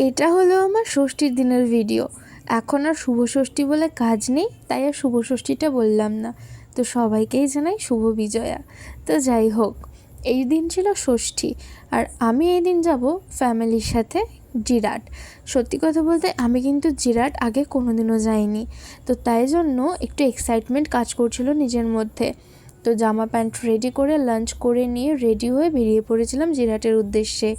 এটা হলো আমার ষষ্ঠীর দিনের ভিডিও। এখন আর শুভ ষষ্ঠী বলে কাজ নেই, তাই আর শুভ ষষ্ঠীটা বললাম না। তো সবাইকেই জানাই শুভ বিজয়া। তো যাই হোক, এই দিন ছিল ষষ্ঠী, আর আমি এই দিন যাব ফ্যামিলির সাথে জিরাট। সত্যি কথা বলতে আমি কিন্তু জিরাট আগে কোনোদিনও যাইনি, তো তাই জন্য একটু এক্সাইটমেন্ট কাজ করছিল নিজের মধ্যে। তো জামা প্যান্ট রেডি করে লাঞ্চ করে নিয়ে রেডি হয়ে বেরিয়ে পড়েছিলাম জিরাটের উদ্দেশ্যে।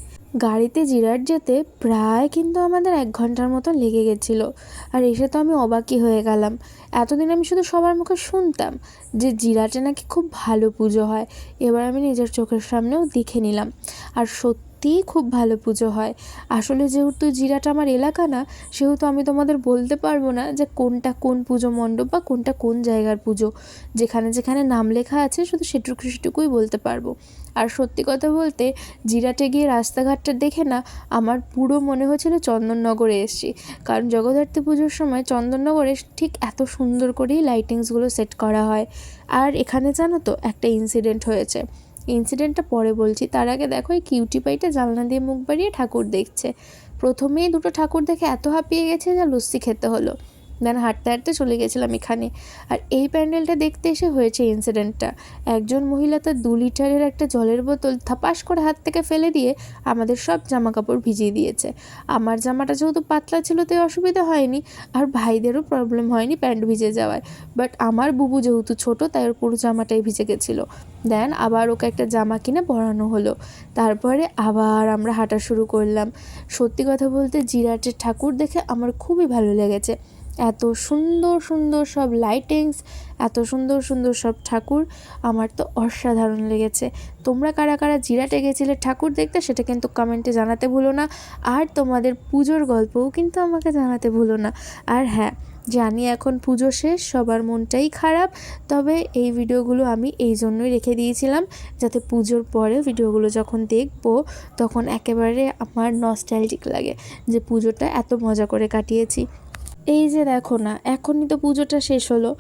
গাড়িতে জিরাট যেতে প্রায় কিন্তু আমাদের 1 ঘন্টার মতো লেগে গেছিলো। আর এসে তো আমি অবাকই হয়ে গেলাম। এতদিন আমি শুধু সবার মুখে শুনতাম যে জিরাটে নাকি খুব ভালো পুজো হয়, এবার আমি নিজের চোখের সামনেও দেখে নিলাম। আর সত্যিই খুব ভালো পুজো হয়। আসলে যেহেতু জিরাট আমার এলাকা না, সেহেতু আমি তোমাদের বলতে পারবো না যে কোনটা কোন পুজো মণ্ডপ বা কোনটা কোন জায়গার পুজো। যেখানে যেখানে নাম লেখা আছে শুধু সেটুকুই বলতে পারবো। আর সত্যি কথা বলতে জিরাটে গিয়ে রাস্তাঘাটটা দেখে না আমার পুরো মনে হয়েছিল চন্দননগরে এসেছি। কারণ জগদ্ধাত্রী পুজোর সময় চন্দননগরে ঠিক এত সুন্দর করেই লাইটিংসগুলো সেট করা হয়। আর এখানে জানো তো একটা ইনসিডেন্ট হয়েছে, ইনসিডেন্টটা পরে বলছি। তার আগে দেখো এই কিউটি পাইটা জানলা দিয়ে মুখ বাড়িয়ে ঠাকুর দেখছে। প্রথমেই দুটো ঠাকুর দেখে এত হাঁপিয়ে গেছে যে লস্যি খেতে হলো। দেন হাঁটতে হাঁটতে চলে গেছিলাম এখানে। আর এই প্যান্ডেলটা দেখতে এসে হয়েছে ইনসিডেন্টটা। একজন মহিলা তার 2 লিটারের একটা জলের বোতল থাপাস করে হাত থেকে ফেলে দিয়ে আমাদের সব জামা কাপড় ভিজিয়ে দিয়েছে। আমার জামাটা যেহেতু পাতলা ছিল তাই অসুবিধা হয়নি, আর ভাইদেরও প্রবলেম হয়নি প্যান্ট ভিজে যাওয়ায়। বাট আমার বুবু যেহেতু ছোটো, তাই ওর পুরো জামাটাই ভিজে গেছিলো। দেন আবার ওকে একটা জামা কিনে পরানো হলো। তারপরে আবার আমরা হাঁটা শুরু করলাম। সত্যি কথা বলতে জিরাটের ঠাকুর দেখে আমার খুবই ভালো লেগেছে। এত সুন্দর সুন্দর সব লাইটিংস, এত সুন্দর সুন্দর সব ঠাকুর, আমার তো অসাধারণ লেগেছে। তোমরা কারা কারা জিরাটে গেছিলে ঠাকুর দেখতে সেটা কিন্তু কমেন্টে জানাতে ভুলো না। আর তোমাদের পুজোর গল্পও কিন্তু আমাকে জানাতে ভুলো না। আর হ্যাঁ, জানি এখন পুজো শেষ, সবার মনটাই খারাপ, তবে এই ভিডিওগুলো আমি এই জন্যই রেখে দিয়েছিলাম যাতে পুজোর পরে ভিডিওগুলো যখন দেখবো তখন একেবারে আমার নস্টালজিক লাগে যে পুজোটা এত মজা করে কাটিয়েছি। এই যে দেখো না, এখনই তো পুজোটা শেষ হলো,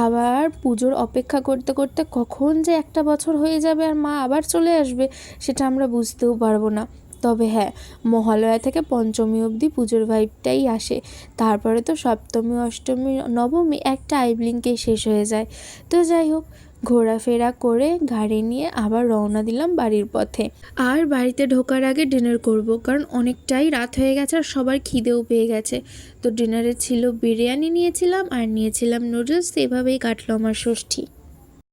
আবার পুজোর অপেক্ষা করতে করতে কখন যে একটা বছর হয়ে যাবে আর মা আবার চলে আসবে সেটা আমরা বুঝতেও পারবো না। তবে হ্যাঁ, মহালয়া থেকে পঞ্চমী অবধি পুজোর ভাইবটাই আসে। তারপরে তো সপ্তমী, অষ্টমী, নবমী একটা আইব্লিঙ্কেই শেষ হয়ে যায়। তো যাই হোক, ঘোরাফেরা করে গাড়ি নিয়ে আবার রওনা দিলাম বাড়ির পথে। আর বাড়িতে ঢোকার আগে ডিনার করব, কারণ অনেকটাই রাত হয়ে গেছে আর সবার খিদেও পেয়ে গেছে। তো ডিনারে ছিল বিরিয়ানি নিয়েছিলাম আর নিয়েছিলাম নুডলস। এভাবেই কাটলো আমার ষষ্ঠী।